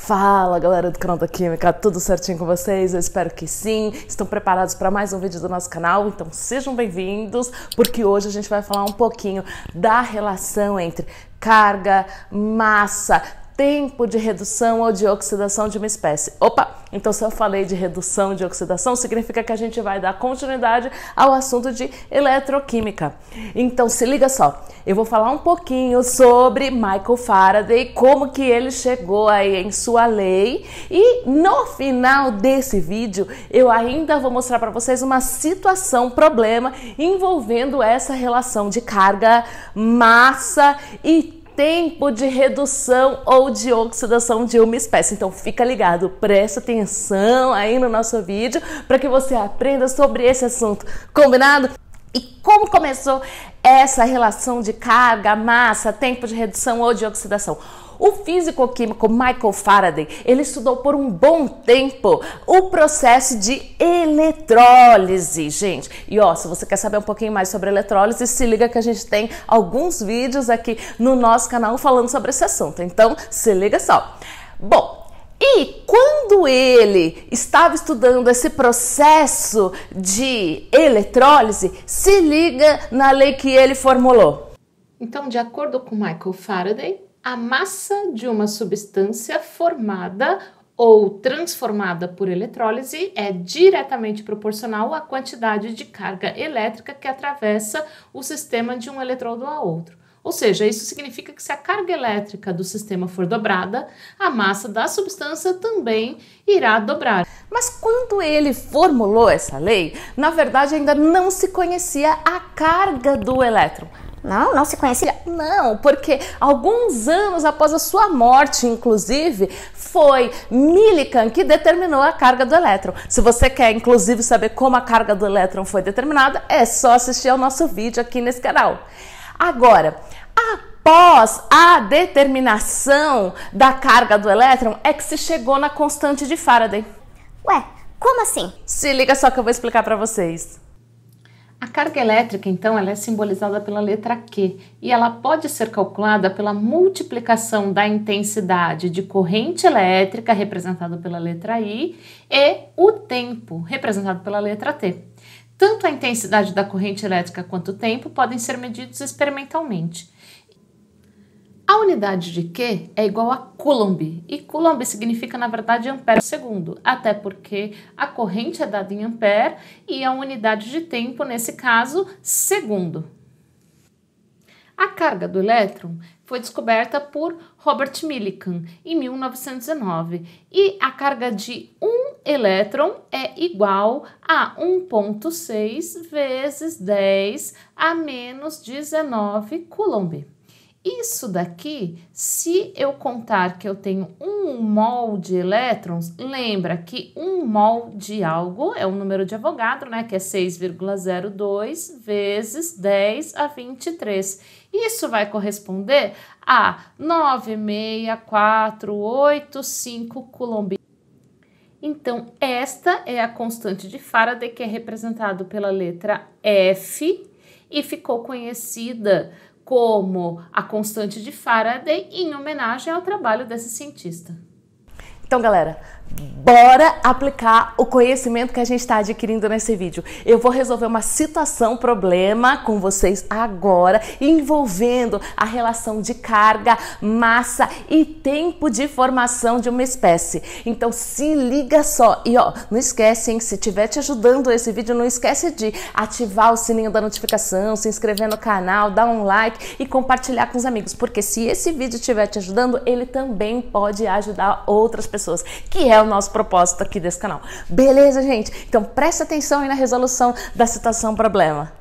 Fala galera do canal da Química, tudo certinho com vocês? Eu espero que sim. Estão preparados para mais um vídeo do nosso canal? Então sejam bem-vindos, porque hoje a gente vai falar um pouquinho da relação entre carga, massa, tempo de redução ou de oxidação de uma espécie. Opa! Então se eu falei de redução de oxidação, significa que a gente vai dar continuidade ao assunto de eletroquímica. Então se liga só, eu vou falar um pouquinho sobre Michael Faraday, como que ele chegou aí em sua lei, e no final desse vídeo eu ainda vou mostrar para vocês uma situação, problema envolvendo essa relação de carga, massa e tempo de redução ou de oxidação de uma espécie. Então fica ligado, presta atenção aí no nosso vídeo para que você aprenda sobre esse assunto, combinado? E como começou essa relação de carga, massa, tempo de redução ou de oxidação? O físico-químico Michael Faraday, ele estudou por um bom tempo o processo de eletrólise, gente. E ó, se você quer saber um pouquinho mais sobre eletrólise, se liga que a gente tem alguns vídeos aqui no nosso canal falando sobre esse assunto. Então, se liga só. Bom, e quando ele estava estudando esse processo de eletrólise, se liga na lei que ele formulou. Então, de acordo com Michael Faraday, a massa de uma substância formada ou transformada por eletrólise é diretamente proporcional à quantidade de carga elétrica que atravessa o sistema de um eletrodo a outro. Ou seja, isso significa que se a carga elétrica do sistema for dobrada, a massa da substância também irá dobrar. Mas quando ele formulou essa lei, na verdade ainda não se conhecia a carga do elétron. Não se conhecia? Não, porque alguns anos após a sua morte, inclusive, foi Millikan que determinou a carga do elétron. Se você quer, inclusive, saber como a carga do elétron foi determinada, é só assistir ao nosso vídeo aqui nesse canal. Agora, após a determinação da carga do elétron, é que se chegou na constante de Faraday. Ué, como assim? Se liga só que eu vou explicar para vocês. A carga elétrica, então, ela é simbolizada pela letra Q e ela pode ser calculada pela multiplicação da intensidade de corrente elétrica, representada pela letra I, e o tempo, representado pela letra T. Tanto a intensidade da corrente elétrica quanto o tempo podem ser medidos experimentalmente. A unidade de Q é igual a Coulomb, e Coulomb significa, na verdade, ampere por segundo, até porque a corrente é dada em ampere e a unidade de tempo, nesse caso, segundo. A carga do elétron foi descoberta por Robert Millikan em 1919 e a carga de um elétron é igual a 1,6 vezes 10 a menos 19 Coulomb. Isso daqui, se eu contar que eu tenho 1 mol de elétrons, lembra que 1 mol de algo é o número de Avogadro, né, que é 6,02 vezes 10 a 23. Isso vai corresponder a 96485 Coulomb. Então, esta é a constante de Faraday, que é representado pela letra F e ficou conhecida como a constante de Faraday em homenagem ao trabalho desse cientista. Então, galera, bora aplicar o conhecimento que a gente está adquirindo nesse vídeo. Eu vou resolver uma situação, problema com vocês agora, envolvendo a relação de carga, massa e tempo de formação de uma espécie. Então se liga só e ó, não esquece, hein, se estiver te ajudando esse vídeo, não esquece de ativar o sininho da notificação, se inscrever no canal, dar um like e compartilhar com os amigos, porque se esse vídeo estiver te ajudando, ele também pode ajudar outras pessoas, que é o nosso propósito aqui desse canal. Beleza, gente? Então presta atenção aí na resolução da situação problema.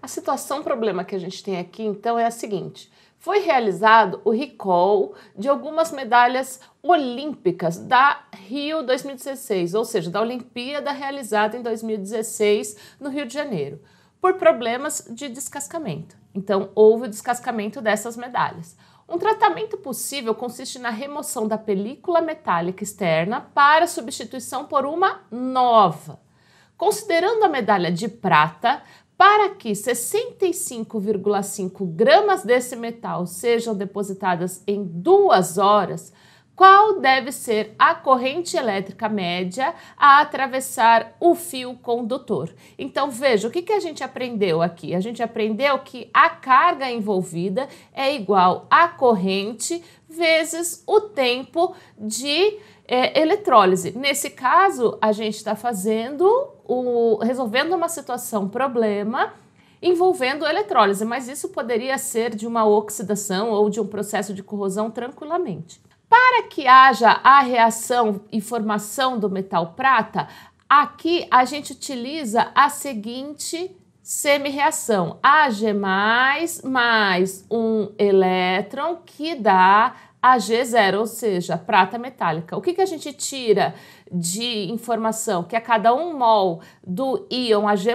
A situação problema que a gente tem aqui, então, é a seguinte. Foi realizado o recall de algumas medalhas olímpicas da Rio 2016, ou seja, da Olimpíada realizada em 2016 no Rio de Janeiro, por problemas de descascamento. Então, houve o descascamento dessas medalhas. Um tratamento possível consiste na remoção da película metálica externa para substituição por uma nova. Considerando a medalha de prata, para que 65,5 gramas desse metal sejam depositadas em 2 horas, qual deve ser a corrente elétrica média a atravessar o fio condutor. Então, veja, o que a gente aprendeu aqui? A gente aprendeu que a carga envolvida é igual à corrente vezes o tempo de eletrólise. Nesse caso, a gente está resolvendo uma situação, problema, envolvendo eletrólise, mas isso poderia ser de uma oxidação ou de um processo de corrosão tranquilamente. Para que haja a reação e formação do metal prata, aqui a gente utiliza a seguinte semi-reação, Ag+, mais um elétron que dá Ag0, ou seja, prata metálica. O que a gente tira de informação? Que a cada 1 mol do íon Ag+,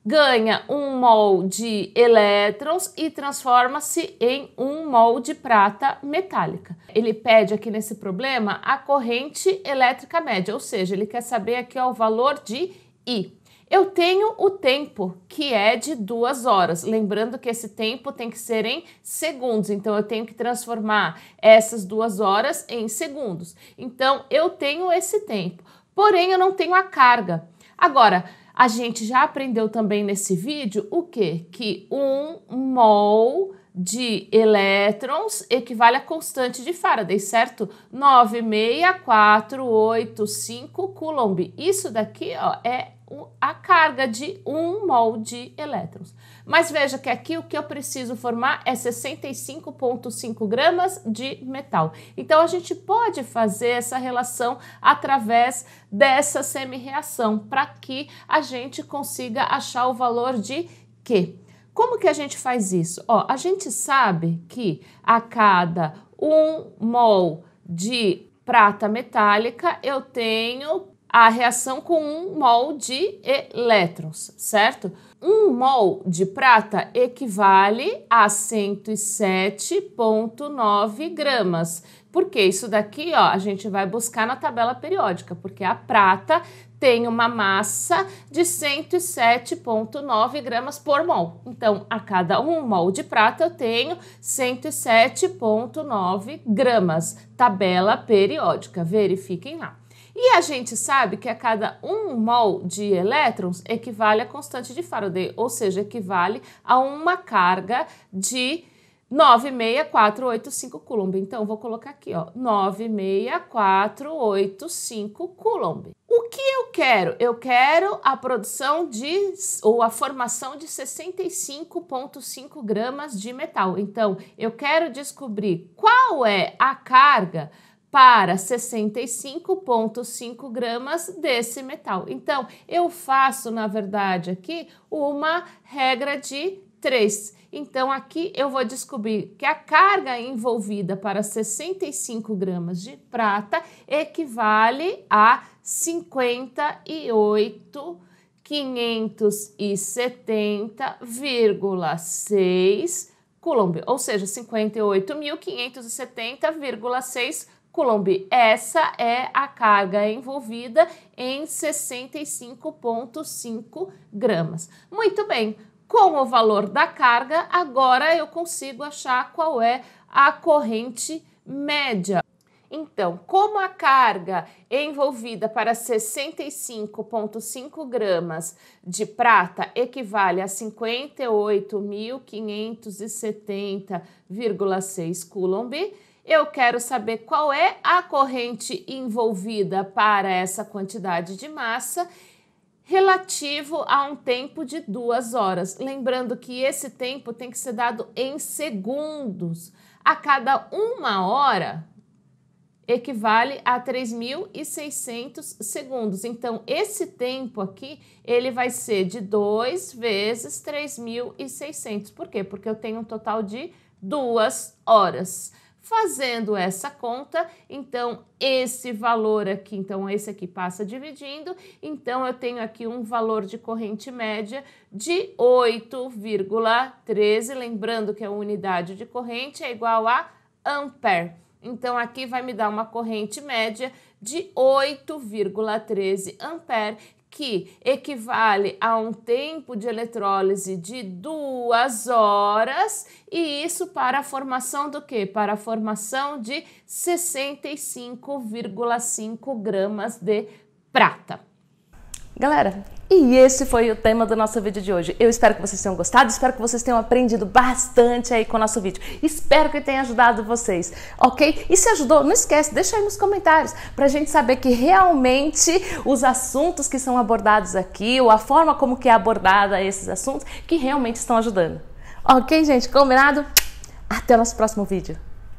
ganha 1 mol de elétrons e transforma-se em 1 mol de prata metálica. Ele pede aqui nesse problema a corrente elétrica média, ou seja, ele quer saber aqui o valor de I. Eu tenho o tempo, que é de 2 horas. Lembrando que esse tempo tem que ser em segundos, então eu tenho que transformar essas 2 horas em segundos. Então, eu tenho esse tempo, porém eu não tenho a carga. Agora, a gente já aprendeu também nesse vídeo o quê? Que 1 mol de elétrons equivale à constante de Faraday, certo? 96485 Coulomb. Isso daqui, ó, é a carga de 1 mol de elétrons. Mas veja que aqui o que eu preciso formar é 65,5 gramas de metal. Então, a gente pode fazer essa relação através dessa semi-reação para que a gente consiga achar o valor de Q. Como que a gente faz isso? Ó, a gente sabe que a cada 1 mol de prata metálica eu tenho a reação com 1 mol de elétrons, certo? 1 mol de prata equivale a 107,9 gramas. Porque isso daqui, ó, a gente vai buscar na tabela periódica, porque a prata tem uma massa de 107,9 gramas por mol. Então, a cada 1 mol de prata eu tenho 107,9 gramas. Tabela periódica, verifiquem lá. E a gente sabe que a cada 1 mol de elétrons equivale à constante de Faraday, ou seja, equivale a uma carga de 96485 Coulomb. Então, vou colocar aqui, ó, 96485 Coulomb. O que eu quero? Eu quero a produção ou a formação de 65,5 gramas de metal. Então, eu quero descobrir qual é a carga para 65,5 gramas desse metal. Então, eu faço, na verdade, aqui uma regra de 3. Então, aqui eu vou descobrir que a carga envolvida para 65 gramas de prata equivale a 58.570,6 Coulomb, ou seja, 58.570,6 Coulomb. Essa é a carga envolvida em 65,5 gramas. Muito bem, com o valor da carga, agora eu consigo achar qual é a corrente média. Então, como a carga envolvida para 65,5 gramas de prata equivale a 58.570,6 Coulomb, eu quero saber qual é a corrente envolvida para essa quantidade de massa relativo a um tempo de 2 horas. Lembrando que esse tempo tem que ser dado em segundos. A cada 1 hora equivale a 3.600 segundos. Então, esse tempo aqui, ele vai ser de 2 vezes 3.600. Por quê? Porque eu tenho um total de 2 horas. Fazendo essa conta, então, esse valor aqui, então, esse aqui passa dividindo, então, eu tenho aqui um valor de corrente média de 8,13, lembrando que a unidade de corrente é igual a ampere. Então, aqui vai me dar uma corrente média de 8,13 ampere, que equivale a um tempo de eletrólise de 2 horas, e isso para a formação do quê? Para a formação de 65,5 gramas de prata. Galera, e esse foi o tema do nosso vídeo de hoje. Eu espero que vocês tenham gostado, espero que vocês tenham aprendido bastante aí com o nosso vídeo. Espero que tenha ajudado vocês, ok? E se ajudou, não esquece, deixa aí nos comentários pra gente saber que realmente os assuntos que são abordados aqui, ou a forma como que é abordada esses assuntos, que realmente estão ajudando. Ok, gente? Combinado? Até o nosso próximo vídeo.